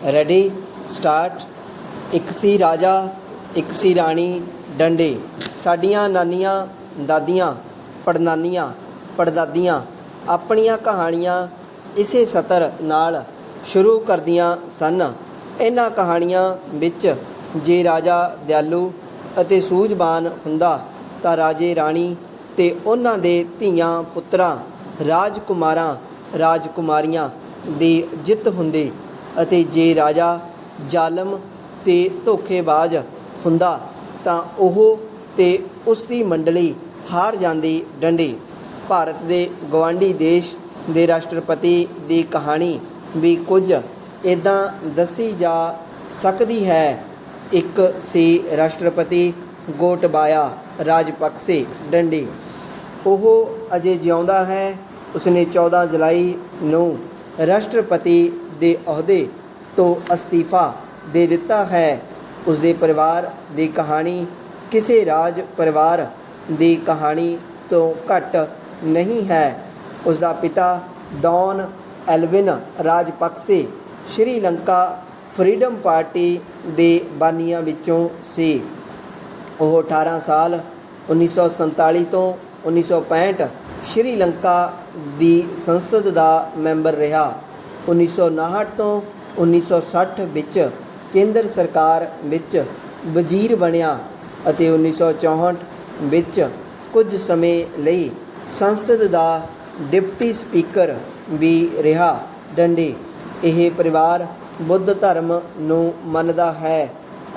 Ready start. एक सी राजा एक सी राणी डंडे। साडियां नानियां दादियां पड़नानियां पड़दादियां अपनियां कहानियां इसे सतर नाल शुरू करदियां सन। इन्हां कहानियां विच जे राजा दयालू अते सूझवान हुंदा तां राजे राणी ते उन्हां दे धीआं पुत्तरां राजकुमारां राजकुमारियां दी जिੱਤ हुंदी ਅਤੇ जे राजा ਜ਼ਾਲਮ ਤੇ ਧੋਖੇਬਾਜ਼ ਹੁੰਦਾ ਤਾਂ ਉਹ ਤੇ ਉਸ ਦੀ ਮੰਡਲੀ ਹਾਰ ਜਾਂਦੀ ਡੰਡੀ। ਭਾਰਤ ਦੇ ਗਵਾਂਢੀ ਦੇਸ਼ ਦੇ ਰਾਸ਼ਟਰਪਤੀ ਦੀ ਕਹਾਣੀ ਵੀ ਕੁਝ ਇੱਦਾਂ ਦੱਸੀ ਜਾ ਸਕਦੀ ਹੈ। ਇੱਕ ਸੀ ਰਾਸ਼ਟਰਪਤੀ ਗੋਟਬਾਇਆ ਰਾਜਪਕਸੇ ਡੰਡੀ। ਉਹ ਅਜੇ ਜਿਉਂਦਾ ਹੈ। ਉਸਨੇ 14 ਜੁਲਾਈ ਨੂੰ ਰਾਸ਼ਟਰਪਤੀ ਦੇ ਅਹੁਦੇ ਤੋਂ ਅਸਤੀਫਾ ਦੇ ਦਿੱਤਾ ਹੈ। ਉਸਦੇ ਪਰਿਵਾਰ ਦੀ ਕਹਾਣੀ ਕਿਸੇ ਰਾਜ ਪਰਿਵਾਰ ਦੀ ਕਹਾਣੀ ਤੋਂ ਘੱਟ ਨਹੀਂ ਹੈ। ਉਸਦਾ ਪਿਤਾ Don Alvin ਰਾਜਪਕਸੇ Sri Lanka freedom party ਦੇ ਬਾਨੀਆਂ ਵਿੱਚੋਂ ਸੀ। ਉਹ 18 ਸਾਲ 1947 ਤੋਂ 1965 ਸ਼੍ਰੀਲੰਕਾ ਦੀ ਸੰਸਦ ਦਾ ਮੈਂਬਰ ਰਿਹਾ। 1959 ਤੋਂ 1960 ਵਿੱਚ ਕੇਂਦਰ ਸਰਕਾਰ ਵਿੱਚ ਵਜ਼ੀਰ ਬਣਿਆ ਅਤੇ 1964 ਵਿੱਚ ਕੁਝ ਸਮੇਂ ਲਈ ਸੰਸਦ ਦਾ ਡਿਪਟੀ ਸਪੀਕਰ ਵੀ ਰਿਹਾ ਡੰਡੀ। ਇਹ ਪਰਿਵਾਰ ਬੁੱਧ ਧਰਮ ਨੂੰ ਮੰਨਦਾ ਹੈ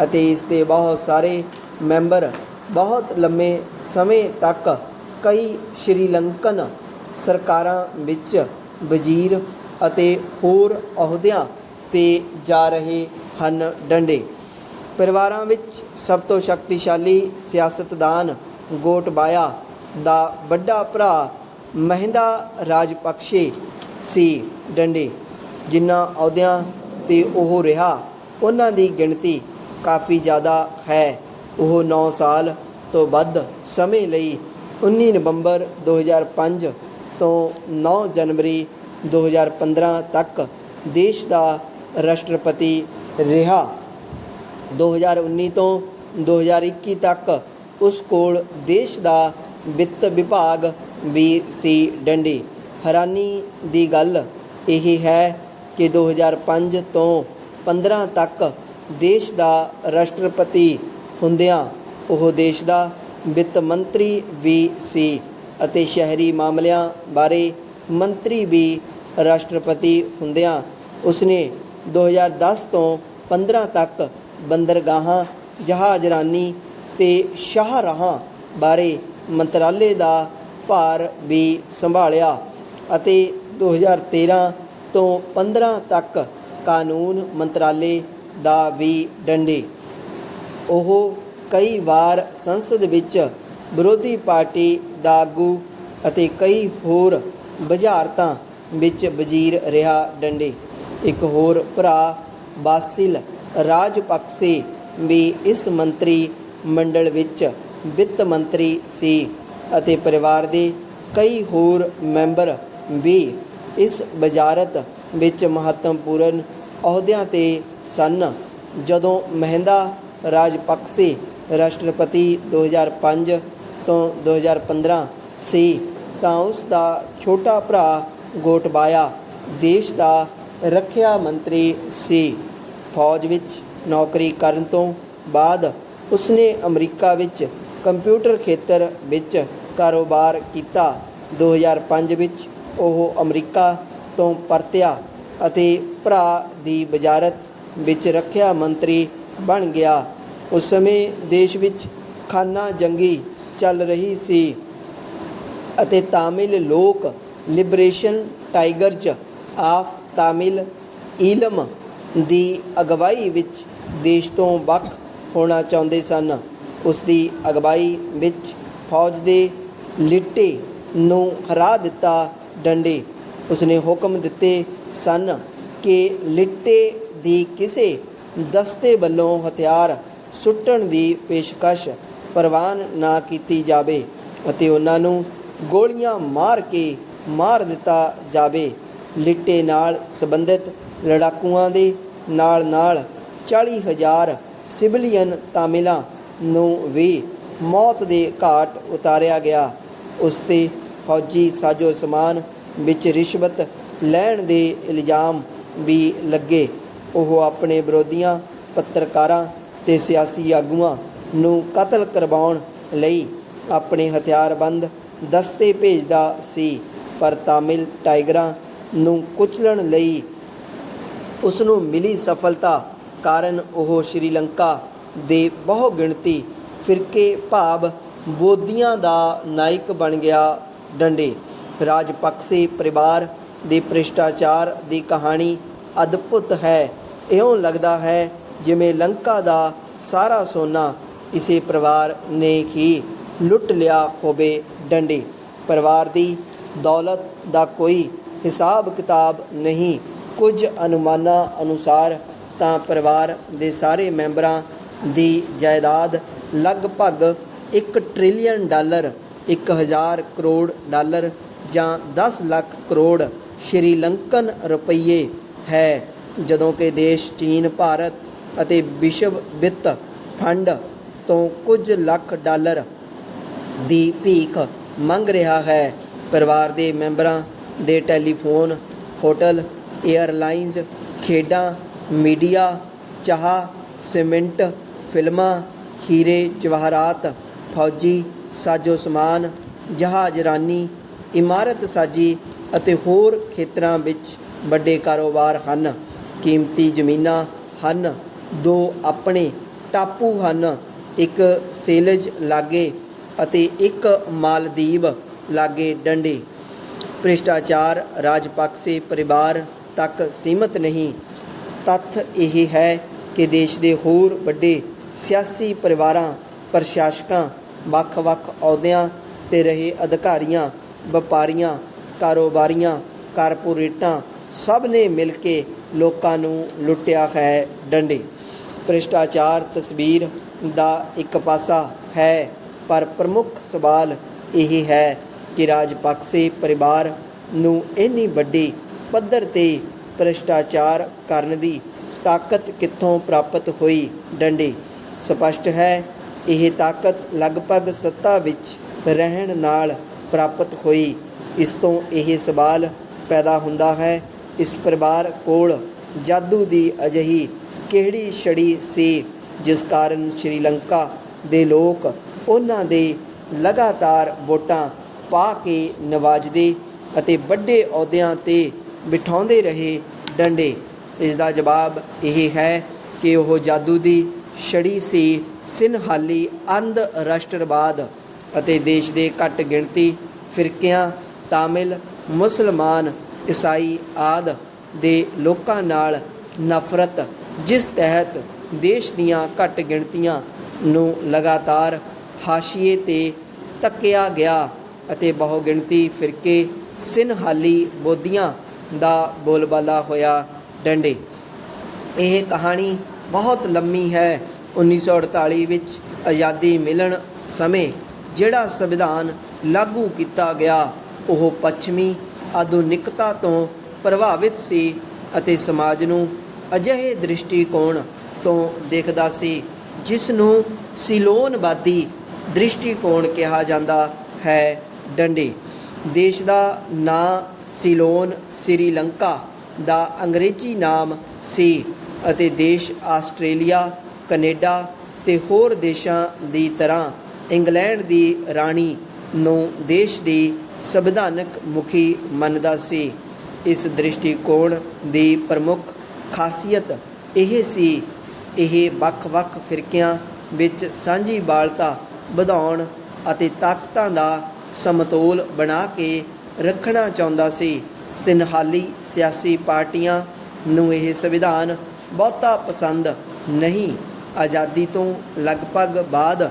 ਅਤੇ ਇਸ ਦੇ ਬਹੁਤ ਸਾਰੇ ਮੈਂਬਰ ਬਹੁਤ ਲੰਮੇ ਸਮੇਂ ਤੱਕ ਕਈ ਸ਼੍ਰੀਲੰਕਨ ਸਰਕਾਰਾਂ ਵਿੱਚ ਵਜ਼ੀਰ ਅਤੇ ਹੋਰ ਅਹੁਦਿਆਂ 'ਤੇ ਜਾ ਰਹੇ ਹਨ ਡੰਡੇ। ਪਰਿਵਾਰਾਂ ਵਿੱਚ ਸਭ ਤੋਂ ਸ਼ਕਤੀਸ਼ਾਲੀ ਸਿਆਸਤਦਾਨ ਗੋਟਬਾਇਆ ਦਾ ਵੱਡਾ ਭਰਾ ਮਹਿੰਦਾ ਰਾਜਪਕਸੇ ਸੀ ਡੰਡੇ। ਜਿਨ੍ਹਾਂ ਅਹੁਦਿਆਂ 'ਤੇ ਉਹ ਰਿਹਾ ਉਹਨਾਂ ਦੀ ਗਿਣਤੀ ਕਾਫੀ ਜ਼ਿਆਦਾ ਹੈ। ਉਹ 9 ਸਾਲ ਤੋਂ ਵੱਧ ਸਮੇਂ ਲਈ 19 ਨਵੰਬਰ 2005 ਤੋਂ 9 ਜਨਵਰੀ 2015 ਤੱਕ ਦੇਸ਼ ਦਾ ਰਾਸ਼ਟਰਪਤੀ ਰਿਹਾ। 2019 ਤੋਂ 2021 ਤੱਕ ਉਸ ਕੋਲ ਦੇਸ਼ ਦਾ ਵਿੱਤ ਵਿਭਾਗ ਵੀ ਸੀ ਡੰਡੀ। ਹੈਰਾਨੀ ਦੀ ਗੱਲ ਇਹ ਹੈ ਕਿ 2005 ਤੋਂ 15 ਤੱਕ ਦੇਸ਼ ਦਾ ਰਾਸ਼ਟਰਪਤੀ ਹੁੰਦਿਆਂ ਉਹ ਦੇਸ਼ ਦਾ ਵਿੱਤ ਮੰਤਰੀ ਵੀ ਸੀ ਅਤੇ ਸ਼ਹਿਰੀ ਮਾਮਲਿਆਂ ਬਾਰੇ ਮੰਤਰੀ ਵੀ। ਰਾਸ਼ਟਰਪਤੀ ਹੁੰਦਿਆਂ ਉਸਨੇ 2010 ਤੋਂ 15 ਤੱਕ ਬੰਦਰਗਾਹਾਂ ਜਹਾਜ਼ਰਾਨੀ ਅਤੇ ਸ਼ਾਹਰਾਹਾਂ ਬਾਰੇ ਮੰਤਰਾਲੇ ਦਾ ਭਾਰ ਵੀ ਸੰਭਾਲਿਆ ਅਤੇ 2013 ਤੋਂ 15 ਤੱਕ ਕਾਨੂੰਨ ਮੰਤਰਾਲੇ ਦਾ ਵੀ ਡੰਡੀ। ਉਹ ਕਈ ਵਾਰ ਸੰਸਦ ਵਿੱਚ ਵਿਰੋਧੀ ਪਾਰਟੀ ਦਾ ਆਗੂ ਅਤੇ ਕਈ ਹੋਰ ਵਜ਼ਾਰਤਾਂ ਵਿੱਚ ਵਜ਼ੀਰ ਰਿਹਾ ਡੰਡੀ। ਇੱਕ ਹੋਰ ਭਰਾ ਬਾਸਿਲ ਰਾਜਪਕਸੇ ਵੀ ਇਸ ਮੰਤਰੀ ਮੰਡਲ ਵਿੱਚ ਵਿੱਤ ਮੰਤਰੀ ਸੀ ਅਤੇ ਪਰਿਵਾਰ ਦੇ ਕਈ ਹੋਰ ਮੈਂਬਰ ਵੀ ਇਸ ਵਜ਼ਾਰਤ ਵਿੱਚ ਮਹੱਤਵਪੂਰਨ ਅਹੁਦਿਆਂ 'ਤੇ ਸਨ। ਜਦੋਂ ਮਹਿੰਦਾ ਰਾਜਪਕਸੇ ਰਾਸ਼ਟਰਪਤੀ 2005 ਤੋਂ 2015 ਸੀ ਤਾਂ ਉਸ ਦਾ ਛੋਟਾ ਭਰਾ ਗੋਟਬਾਇਆ ਦੇਸ਼ ਦਾ ਰੱਖਿਆ ਮੰਤਰੀ ਸੀ। ਫੌਜ ਵਿੱਚ ਨੌਕਰੀ ਕਰਨ ਤੋਂ ਬਾਅਦ ਉਸਨੇ ਅਮਰੀਕਾ ਵਿੱਚ ਕੰਪਿਊਟਰ ਖੇਤਰ ਵਿੱਚ ਕਾਰੋਬਾਰ ਕੀਤਾ। 2005 ਵਿੱਚ ਉਹ ਅਮਰੀਕਾ ਤੋਂ ਪਰਤਿਆ ਅਤੇ ਭਰਾ ਦੀ ਵਜ਼ਾਰਤ ਵਿੱਚ ਰੱਖਿਆ ਮੰਤਰੀ ਬਣ ਗਿਆ। ਉਸ ਸਮੇਂ ਦੇਸ਼ ਵਿੱਚ ਖਾਨਾ ਜੰਗੀ ਚੱਲ ਰਹੀ ਸੀ ਅਤੇ ਤਾਮਿਲ ਲੋਕ ਲਿਬਰੇਸ਼ਨ ਟਾਈਗਰਜ਼ ਆਫ ਤਾਮਿਲ ਈਲਮ ਦੀ ਅਗਵਾਈ ਵਿੱਚ ਦੇਸ਼ ਤੋਂ ਵੱਖ ਹੋਣਾ ਚਾਹੁੰਦੇ ਸਨ। ਉਸ ਦੀ ਅਗਵਾਈ ਵਿੱਚ ਫੌਜ ਦੇ ਲਿਟੇ ਨੂੰ ਹਰਾ ਦਿੱਤਾ ਡੰਡੇ। ਉਸਨੇ ਹੁਕਮ ਦਿੱਤੇ ਸਨ ਕਿ ਲਿਟੇ ਦੀ ਕਿਸੇ ਦਸਤੇ ਵੱਲੋਂ ਹਥਿਆਰ ਸੁੱਟਣ ਦੀ ਪੇਸ਼ਕਸ਼ ਪ੍ਰਵਾਨ ਨਾ ਕੀਤੀ ਜਾਵੇ ਅਤੇ ਉਹਨਾਂ ਨੂੰ ਗੋਲੀਆਂ ਮਾਰ ਕੇ ਮਾਰ ਦਿੱਤਾ ਜਾਵੇ। ਲਿਟੇ ਨਾਲ ਸੰਬੰਧਿਤ ਲੜਾਕੂਆਂ ਦੇ ਨਾਲ 40,000 ਸਿਵਲੀਅਨ ਤਾਮਿਲਾਂ ਨੂੰ ਵੀ ਮੌਤ ਦੇ ਘਾਟ ਉਤਾਰਿਆ ਗਿਆ। ਉਸ 'ਤੇ ਫੌਜੀ ਸਾਜੋ ਸਮਾਨ ਵਿੱਚ ਰਿਸ਼ਵਤ ਲੈਣ ਦੇ ਇਲਜ਼ਾਮ ਵੀ ਲੱਗੇ। ਉਹ ਆਪਣੇ ਵਿਰੋਧੀਆਂ, ਪੱਤਰਕਾਰਾਂ ਤੇ ਸਿਆਸੀ ਆਗੂਆਂ ਨੂੰ ਕਤਲ ਕਰਵਾਉਣ ਲਈ ਆਪਣੇ ਹਥਿਆਰਬੰਦ ਦਸਤੇ ਭੇਜਦਾ ਸੀ, ਪਰ ਤਾਮਿਲ ਟਾਈਗਰਾਂ ਨੂੰ ਕੁਚਲਣ ਲਈ ਉਸ ਨੂੰ ਮਿਲੀ ਸਫਲਤਾ ਕਾਰਨ ਉਹ ਸ਼੍ਰੀਲੰਕਾ ਦੇ ਬਹੁ ਗਿਣਤੀ ਫਿਰਕੇ ਭਾਵ ਬੋਧੀਆਂ ਦਾ ਨਾਇਕ ਬਣ ਗਿਆ। ਡੰਡੇ ਰਾਜਪਕਸੇ ਪਰਿਵਾਰ ਦੇ ਭ੍ਰਿਸ਼ਟਾਚਾਰ ਦੀ ਕਹਾਣੀ ਅਦਭੁਤ ਹੈ। ਇਉਂ ਲੱਗਦਾ ਹੈ ਜਿਵੇਂ ਲੰਕਾ ਦਾ ਸਾਰਾ ਸੋਨਾ ਇਸੇ ਪਰਿਵਾਰ ਨੇ ਹੀ ਲੁੱਟ ਲਿਆ ਹੋਵੇ। ਡੰਡੇ ਪਰਿਵਾਰ ਦੀ ਦੌਲਤ ਦਾ ਕੋਈ ਹਿਸਾਬ ਕਿਤਾਬ ਨਹੀਂ। ਕੁਝ ਅਨੁਮਾਨਾਂ ਅਨੁਸਾਰ ਤਾਂ ਪਰਿਵਾਰ ਦੇ ਸਾਰੇ ਮੈਂਬਰਾਂ ਦੀ ਜਾਇਦਾਦ ਲਗਭਗ $1 ਟ੍ਰਿਲੀਅਨ, 1000 ਕਰੋੜ ਡਾਲਰ ਜਾਂ 10 ਲੱਖ ਕਰੋੜ ਸ਼੍ਰੀਲੰਕਨ ਰੁਪਈਏ ਹੈ, ਜਦੋਂ ਕਿ ਦੇਸ਼ ਚੀਨ, ਭਾਰਤ ਅਤੇ ਵਿਸ਼ਵ ਵਿੱਤ ਫੰਡ ਤੋਂ ਕੁਝ ਲੱਖ ਡਾਲਰ ਦੀ ਭੀਖ ਮੰਗ ਰਿਹਾ ਹੈ। ਪਰਿਵਾਰ ਦੇ ਮੈਂਬਰਾਂ ਦੇ ਟੈਲੀਫੋਨ, ਹੋਟਲ, ਏਅਰਲਾਈਨਜ਼, ਖੇਡਾਂ, ਮੀਡੀਆ, ਚਾਹ, ਸੀਮਿੰਟ, ਫਿਲਮਾਂ, ਹੀਰੇ ਜਵਾਹਰਾਤ, ਫੌਜੀ ਸਾਜੋ ਸਮਾਨ, ਜਹਾਜ਼ਰਾਨੀ, ਇਮਾਰਤ ਸਾਜੀ ਅਤੇ ਹੋਰ ਖੇਤਰਾਂ ਵਿੱਚ ਵੱਡੇ ਕਾਰੋਬਾਰ ਹਨ। ਕੀਮਤੀ ਜ਼ਮੀਨਾਂ ਹਨ, 2 ਆਪਣੇ ਟਾਪੂ ਹਨ, ਇੱਕ ਸੇਲਜ ਲਾਗੇ ਅਤੇ ਇੱਕ ਮਾਲਦੀਵ ਲਾਗੇ। ਡੰਡੇ ਭ੍ਰਿਸ਼ਟਾਚਾਰ ਰਾਜਪਕਸੇ ਪਰਿਵਾਰ ਤੱਕ ਸੀਮਤ ਨਹੀਂ। ਤੱਥ ਇਹ ਹੈ ਕਿ ਦੇਸ਼ ਦੇ ਹੋਰ ਵੱਡੇ ਸਿਆਸੀ ਪਰਿਵਾਰਾਂ, ਪ੍ਰਸ਼ਾਸਕਾਂ, ਵੱਖ-ਵੱਖ ਅਹੁਦਿਆਂ 'ਤੇ ਰਹੇ ਅਧਿਕਾਰੀਆਂ, ਵਪਾਰੀਆਂ, ਕਾਰੋਬਾਰੀਆਂ, ਕਾਰਪੋਰੇਟਾਂ ਸਭ ਨੇ ਮਿਲ ਕੇ ਲੋਕਾਂ ਨੂੰ ਲੁੱਟਿਆ ਹੈ। ਡੰਡੇ ਭ੍ਰਿਸ਼ਟਾਚਾਰ ਤਸਵੀਰ ਦਾ ਇੱਕ ਪਾਸਾ ਹੈ, ਪਰ ਪ੍ਰਮੁੱਖ ਸਵਾਲ ਇਹ ਹੈ ਕਿ ਰਾਜਪਕਸੇ ਪਰਿਵਾਰ ਨੂੰ ਇੰਨੀ ਵੱਡੀ ਪੱਧਰ 'ਤੇ ਭ੍ਰਿਸ਼ਟਾਚਾਰ ਕਰਨ ਦੀ ਤਾਕਤ ਕਿੱਥੋਂ ਪ੍ਰਾਪਤ ਹੋਈ। ਡੰਡੇ ਸਪਸ਼ਟ ਹੈ ਇਹ ਤਾਕਤ ਲਗਭਗ ਸੱਤਾ ਵਿੱਚ ਰਹਿਣ ਨਾਲ ਪ੍ਰਾਪਤ ਹੋਈ। ਇਸ ਤੋਂ ਇਹ ਸਵਾਲ ਪੈਦਾ ਹੁੰਦਾ ਹੈ, ਇਸ ਪਰਿਵਾਰ ਕੋਲ ਜਾਦੂ ਦੀ ਅਜਿਹੀ ਕਿਹੜੀ ਛੜੀ ਸੀ ਜਿਸ ਕਾਰਨ ਸ਼੍ਰੀਲੰਕਾ ਦੇ ਲੋਕ ਉਹਨਾਂ ਦੇ ਲਗਾਤਾਰ ਵੋਟਾਂ ਪਾ ਕੇ ਨਵਾਜਦੇ ਅਤੇ ਵੱਡੇ ਅਹੁਦਿਆਂ 'ਤੇ ਬਿਠਾਉਂਦੇ ਰਹੇ। ਡੰਡੇ ਇਸ ਦਾ ਜਵਾਬ ਇਹ ਹੈ ਕਿ ਉਹ ਜਾਦੂ ਦੀ ਛੜੀ ਸੀ ਸਿੰਨਹਾਲੀ ਅੰਧ ਰਾਸ਼ਟਰਵਾਦ ਅਤੇ ਦੇਸ਼ ਦੇ ਘੱਟ ਗਿਣਤੀ ਫਿਰਕਿਆਂ, ਤਾਮਿਲ, ਮੁਸਲਮਾਨ, ਈਸਾਈ ਆਦਿ ਦੇ ਲੋਕਾਂ ਨਾਲ ਨਫ਼ਰਤ, ਜਿਸ ਤਹਿਤ ਦੇਸ਼ ਦੀਆਂ ਘੱਟ ਗਿਣਤੀਆਂ ਨੂੰ ਲਗਾਤਾਰ ਹਾਸ਼ੀਏ 'ਤੇ ਧੱਕਿਆ ਗਿਆ ਅਤੇ ਬਹੁਗਿਣਤੀ ਫਿਰਕੇ ਸਿੰਨਹਾਲੀ ਬੋਧੀਆਂ ਦਾ ਬੋਲਬਾਲਾ ਹੋਇਆ। ਡੰਡੇ ਇਹ ਕਹਾਣੀ ਬਹੁਤ ਲੰਮੀ ਹੈ। 1948 ਵਿੱਚ ਆਜ਼ਾਦੀ ਮਿਲਣ ਸਮੇਂ ਜਿਹੜਾ ਸੰਵਿਧਾਨ ਲਾਗੂ ਕੀਤਾ ਗਿਆ ਉਹ ਪੱਛਮੀ ਆਧੁਨਿਕਤਾ ਤੋਂ ਪ੍ਰਭਾਵਿਤ ਸੀ ਅਤੇ ਸਮਾਜ ਨੂੰ ਅਜਿਹੇ ਦ੍ਰਿਸ਼ਟੀਕੋਣ ਤੋਂ ਦੇਖਦਾ ਸੀ ਜਿਸ ਨੂੰ ਸੀਲੋਨਵਾਦੀ ਦ੍ਰਿਸ਼ਟੀਕੋਣ ਕਿਹਾ ਜਾਂਦਾ ਹੈ। ਡੰਡੇ ਦੇਸ਼ ਦਾ ਨਾਂ ਸੀਲੋਨ ਸ੍ਰੀਲੰਕਾ ਦਾ ਅੰਗਰੇਜ਼ੀ ਨਾਮ ਸੀ ਅਤੇ ਦੇਸ਼ ਆਸਟ੍ਰੇਲੀਆ, ਕੈਨੇਡਾ ਤੇ ਹੋਰ ਦੇਸ਼ਾਂ ਦੀ ਤਰ੍ਹਾਂ ਇੰਗਲੈਂਡ ਦੀ ਰਾਣੀ ਨੂੰ ਦੇਸ਼ ਦੀ ਸੰਵਿਧਾਨਕ ਮੁਖੀ ਮੰਨਦਾ ਸੀ। ਇਸ ਦ੍ਰਿਸ਼ਟੀਕੋਣ ਦੀ ਪ੍ਰਮੁੱਖ ਖਾਸੀਅਤ ਇਹ ਸੀ ਇਹ ਵੱਖ-ਵੱਖ ਫਿਰਕਿਆਂ ਵਿੱਚ ਸਾਂਝੀਵਾਲਤਾ ਵਧਾਉਣ ਅਤੇ ਤਾਕਤਾਂ ਦਾ ਸਮਤੋਲ ਬਣਾ ਕੇ ਰੱਖਣਾ ਚਾਹੁੰਦਾ ਸੀ। ਸਿੰਨਹਾਲੀ ਸਿਆਸੀ ਪਾਰਟੀਆਂ ਨੂੰ ਇਹ ਸੰਵਿਧਾਨ ਬਹੁਤਾ ਪਸੰਦ ਨਹੀਂ। ਆਜ਼ਾਦੀ ਤੋਂ ਲਗਭਗ ਬਾਅਦ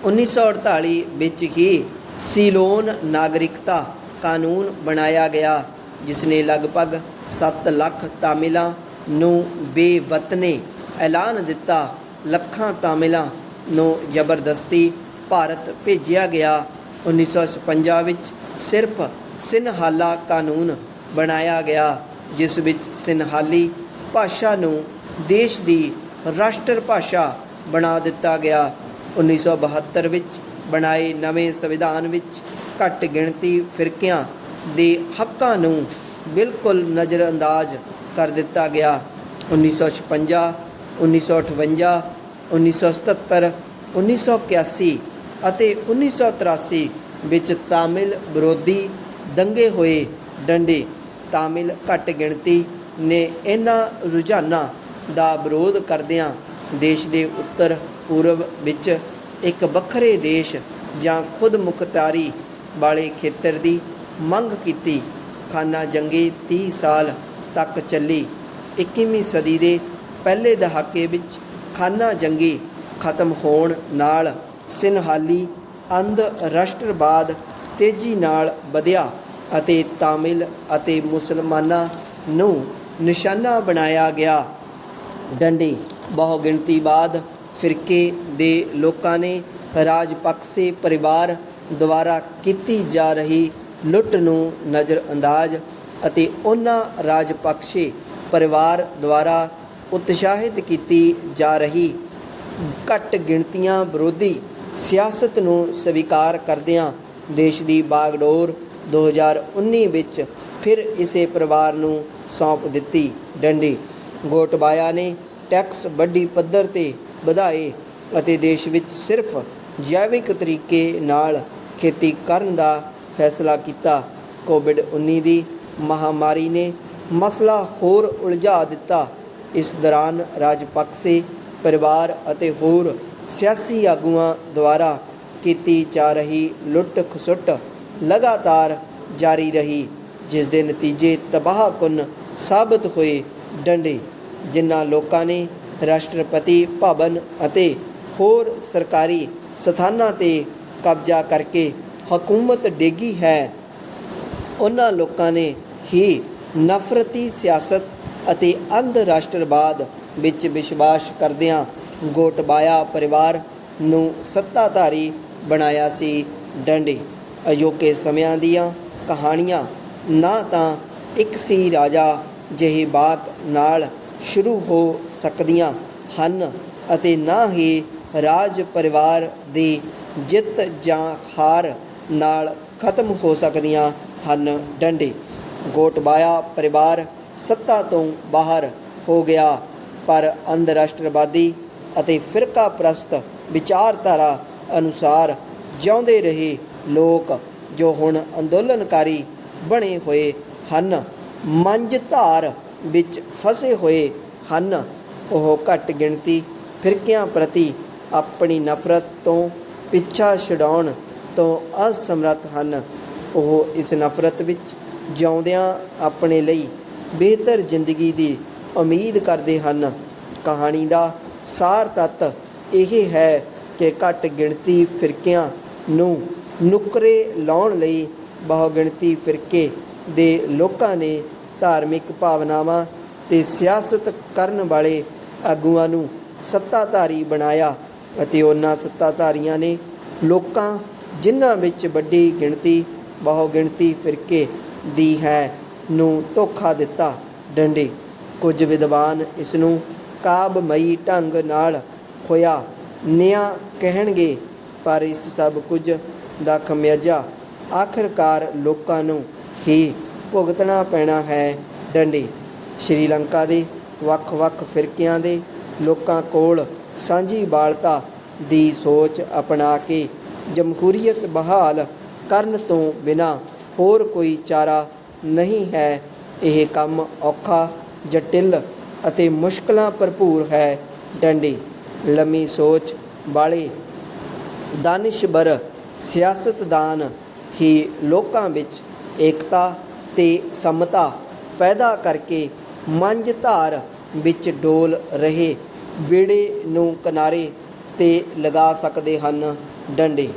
1948 ਵਿੱਚ ਹੀ ਸੀਲੋਨ ਨਾਗਰਿਕਤਾ ਕਾਨੂੰਨ ਬਣਾਇਆ ਗਿਆ, ਜਿਸ ਨੇ ਲਗਭਗ 7 ਲੱਖ ਤਾਮਿਲਾਂ ਨੂੰ ਬੇਵਤਨੇ ਐਲਾਨ ਦਿੱਤਾ। ਲੱਖਾਂ ਤਾਮਿਲਾਂ ਨੂੰ ਜ਼ਬਰਦਸਤੀ ਭਾਰਤ ਭੇਜਿਆ ਗਿਆ। 1956 ਵਿੱਚ ਸਿਰਫ ਸਿੰਨਹਾਲਾ ਕਾਨੂੰਨ ਬਣਾਇਆ ਗਿਆ, ਜਿਸ ਵਿੱਚ ਸਿੰਨਹਾਲੀ ਭਾਸ਼ਾ ਨੂੰ ਦੇਸ਼ ਦੀ ਰਾਸ਼ਟਰ ਭਾਸ਼ਾ ਬਣਾ ਦਿੱਤਾ ਗਿਆ। 1972 ਵਿੱਚ ਬਣਾਏ ਨਵੇਂ ਸੰਵਿਧਾਨ ਵਿੱਚ ਘੱਟ ਗਿਣਤੀ ਫਿਰਕਿਆਂ ਦੇ ਹੱਕਾਂ ਨੂੰ ਬਿਲਕੁਲ ਨਜ਼ਰਅੰਦਾਜ਼ ਕਰ ਦਿੱਤਾ ਗਿਆ। 1956, 1958, 1977, 1981 ਅਤੇ 1983 ਵਿੱਚ ਤਾਮਿਲ ਵਿਰੋਧੀ ਦੰਗੇ ਹੋਏ। ਡੰਡੇ ਤਾਮਿਲ ਘੱਟ ਗਿਣਤੀ ਨੇ ਇਹਨਾਂ ਰੁਝਾਨਾਂ ਦਾ ਵਿਰੋਧ ਕਰਦਿਆਂ ਦੇਸ਼ ਦੇ ਉੱਤਰ ਪੂਰਬ ਵਿੱਚ ਇੱਕ ਵੱਖਰੇ ਦੇਸ਼ ਜਾਂ ਖੁਦ ਮੁਖਤਾਰੀ ਵਾਲੇ ਖੇਤਰ ਦੀ ਮੰਗ ਕੀਤੀ। ਖਾਨਾ ਜੰਗੀ 30 ਸਾਲ ਤੱਕ ਚੱਲੀ। 21ਵੀਂ ਸਦੀ ਦੇ ਪਹਿਲੇ ਦਹਾਕੇ ਵਿੱਚ ਖਾਨਾ ਜੰਗੀ ਖਤਮ ਹੋਣ ਨਾਲ ਸਿੰਹਾਲੀ ਅੰਧ ਰਾਸ਼ਟਰਵਾਦ ਤੇਜ਼ੀ ਨਾਲ ਵਧਿਆ ਅਤੇ ਤਾਮਿਲ ਅਤੇ ਮੁਸਲਮਾਨਾਂ ਨੂੰ ਨਿਸ਼ਾਨਾ ਬਣਾਇਆ ਗਿਆ। ਡੰਡੀ ਬਹੁਗਿਣਤੀਵਾਦ ਫਿਰਕੇ ਦੇ ਲੋਕਾਂ ਨੇ ਰਾਜਪਕਸੇ ਪਰਿਵਾਰ ਦੁਆਰਾ ਕੀਤੀ ਜਾ ਰਹੀ ਲੁੱਟ ਨੂੰ ਨਜ਼ਰਅੰਦਾਜ਼ ਅਤੇ ਉਹਨਾਂ ਰਾਜਪਕਸੇ ਪਰਿਵਾਰ ਦੁਆਰਾ ਉਤਸ਼ਾਹਿਤ ਕੀਤੀ ਜਾ ਰਹੀ ਘੱਟ ਗਿਣਤੀਆਂ ਵਿਰੋਧੀ ਸਿਆਸਤ ਨੂੰ ਸਵੀਕਾਰ ਕਰਦਿਆਂ ਦੇਸ਼ ਦੀ ਬਾਗਡੋਰ 2019 ਵਿੱਚ ਫਿਰ ਇਸੇ ਪਰਿਵਾਰ ਨੂੰ ਸੌਂਪ ਦਿੱਤੀ। ਡੰਡੀ ਗੋਟਬਾਇਆ ਨੇ ਟੈਕਸ ਵੱਡੀ ਪੱਧਰ 'ਤੇ ਵਧਾਏ ਅਤੇ ਦੇਸ਼ ਵਿੱਚ ਸਿਰਫ ਜੈਵਿਕ ਤਰੀਕੇ ਨਾਲ ਖੇਤੀ ਕਰਨ ਦਾ ਫੈਸਲਾ ਕੀਤਾ। ਕੋਵਿਡ-19 ਦੀ ਮਹਾਮਾਰੀ ਨੇ ਮਸਲਾ ਹੋਰ ਉਲਝਾ ਦਿੱਤਾ। ਇਸ ਦੌਰਾਨ ਰਾਜਪਕਸੇ ਪਰਿਵਾਰ ਅਤੇ ਹੋਰ ਸਿਆਸੀ ਆਗੂਆਂ ਦੁਆਰਾ ਕੀਤੀ ਜਾ ਰਹੀ ਲੁੱਟ ਖਸੁੱਟ ਲਗਾਤਾਰ ਜਾਰੀ ਰਹੀ, ਜਿਸ ਦੇ ਨਤੀਜੇ ਤਬਾਹਕੁਨ ਸਾਬਤ ਹੋਏ। ਡੰਡੇ ਜਿਨ੍ਹਾਂ ਲੋਕਾਂ ਨੇ ਰਾਸ਼ਟਰਪਤੀ ਭਵਨ ਅਤੇ ਹੋਰ ਸਰਕਾਰੀ ਸਥਾਨਾਂ 'ਤੇ ਕਬਜ਼ਾ ਕਰਕੇ ਹਕੂਮਤ ਡੇਗੀ ਹੈ, ਉਹਨਾਂ ਲੋਕਾਂ ਨੇ ਹੀ ਨਫ਼ਰਤੀ ਸਿਆਸਤ ਅਤੇ ਅੰਧ ਰਾਸ਼ਟਰਵਾਦ ਵਿੱਚ ਵਿਸ਼ਵਾਸ ਕਰਦਿਆਂ ਗੋਟਬਾਇਆ ਪਰਿਵਾਰ ਨੂੰ ਸੱਤਾਧਾਰੀ ਬਣਾਇਆ ਸੀ। ਡੰਡੇ ਅਜੋਕੇ ਸਮਿਆਂ ਦੀਆਂ ਕਹਾਣੀਆਂ ਨਾ ਤਾਂ ਇੱਕ ਸੀ ਰਾਜਾ ਜਿਹੀ ਬਾਤ ਨਾਲ ਸ਼ੁਰੂ ਹੋ ਸਕਦੀਆਂ ਹਨ ਅਤੇ ਨਾ ਹੀ ਰਾਜ ਪਰਿਵਾਰ ਦੀ ਜਿੱਤ ਜਾਂ ਹਾਰ ਨਾਲ ਖਤਮ ਹੋ ਸਕਦੀਆਂ ਹਨ। ਡੰਡੇ ਗੋਟਬਾਇਆ ਪਰਿਵਾਰ ਸੱਤਾ ਤੋਂ ਬਾਹਰ ਹੋ ਗਿਆ, ਪਰ ਅੰਧਰਾਸ਼ਟਰਵਾਦੀ ਅਤੇ ਫਿਰਕਾ ਪ੍ਰਸਤ ਵਿਚਾਰਧਾਰਾ ਅਨੁਸਾਰ ਜਿਉਂਦੇ ਰਹੇ ਲੋਕ ਜੋ ਹੁਣ ਅੰਦੋਲਨਕਾਰੀ ਬਣੇ ਹੋਏ ਹਨ, ਮੰਝਧਾਰ ਵਿੱਚ ਫਸੇ ਹੋਏ ਹਨ, ਉਹ ਘੱਟ ਗਿਣਤੀ ਫਿਰਕਿਆਂ ਪ੍ਰਤੀ ਆਪਣੀ ਨਫ਼ਰਤ ਤੋਂ ਪਿੱਛਾ ਛੁਡਾਉਣ ਤੋਂ ਅਸਮਰੱਥ ਹਨ। ਉਹ ਇਸ ਨਫ਼ਰਤ ਵਿੱਚ ਜਿਉਂਦਿਆਂ ਆਪਣੇ ਲਈ ਬਿਹਤਰ ਜ਼ਿੰਦਗੀ ਦੀ ਉਮੀਦ ਕਰਦੇ ਹਨ। ਕਹਾਣੀ ਦਾ ਸਾਰ ਤੱਤ ਇਹ ਹੈ ਕਿ ਘੱਟ ਗਿਣਤੀ ਫਿਰਕਿਆਂ ਨੂੰ ਨੁਕਰੇ ਲਾਉਣ ਲਈ ਬਹੁਗਿਣਤੀ ਫਿਰਕੇ ਦੇ ਲੋਕਾਂ ਨੇ ਧਾਰਮਿਕ ਭਾਵਨਾਵਾਂ ਅਤੇ ਸਿਆਸਤ ਕਰਨ ਵਾਲੇ ਆਗੂਆਂ ਨੂੰ ਸੱਤਾਧਾਰੀ ਬਣਾਇਆ ਅਤੇ ਉਹਨਾਂ ਸੱਤਾਧਾਰੀਆਂ ਨੇ ਲੋਕਾਂ, ਜਿਨ੍ਹਾਂ ਵਿੱਚ ਵੱਡੀ ਗਿਣਤੀ ਬਹੁਗਿਣਤੀ ਫਿਰਕੇ ਦੀ ਹੈ, ਨੂੰ ਧੋਖਾ ਦਿੱਤਾ। ਡੰਡੇ ਕੁਝ ਵਿਦਵਾਨ ਇਸ ਨੂੰ ਕਾਬਮਈ ਢੰਗ ਨਾਲ ਹੋਇਆ ਨਿਆਂ ਕਹਿਣਗੇ, ਪਰ ਇਸ ਸਭ ਕੁਝ ਦਾ ਖਮਿਆਜ਼ਾ ਆਖਰਕਾਰ ਲੋਕਾਂ ਨੂੰ ਹੀ ਭੁਗਤਣਾ ਪੈਣਾ ਹੈ। ਡੰਡੇ ਸ਼੍ਰੀਲੰਕਾ ਦੇ ਵੱਖ-ਵੱਖ ਫਿਰਕਿਆਂ ਦੇ ਲੋਕਾਂ ਕੋਲ ਸਾਂਝੀਵਾਲਤਾ ਦੀ ਸੋਚ ਅਪਣਾ ਕੇ ਜਮਹੂਰੀਅਤ ਬਹਾਲ ਕਰਨ ਤੋਂ ਬਿਨਾਂ ਹੋਰ ਕੋਈ ਚਾਰਾ ਨਹੀਂ ਹੈ। ਇਹ ਕੰਮ ਔਖਾ, ਜਟਿਲ ਅਤੇ ਮੁਸ਼ਕਲਾਂ ਭਰਪੂਰ ਹੈ। ਡੰਡੇ ਲੰਮੀ ਸੋਚ ਵਾਲੇ ਦਾਨਿਸ਼ਵਰ ਸਿਆਸਤਦਾਨ ਹੀ ਲੋਕਾਂ ਵਿੱਚ ਏਕਤਾ ਤੇ ਸਮਤਾ ਪੈਦਾ ਕਰਕੇ ਮੰਝਧਾਰ ਵਿੱਚ ਡੋਲ ਰਹੇ ਬੇੜੇ ਨੂੰ ਕਿਨਾਰੇ 'ਤੇ ਲਗਾ ਸਕਦੇ ਹਨ। ਡੰਡੇ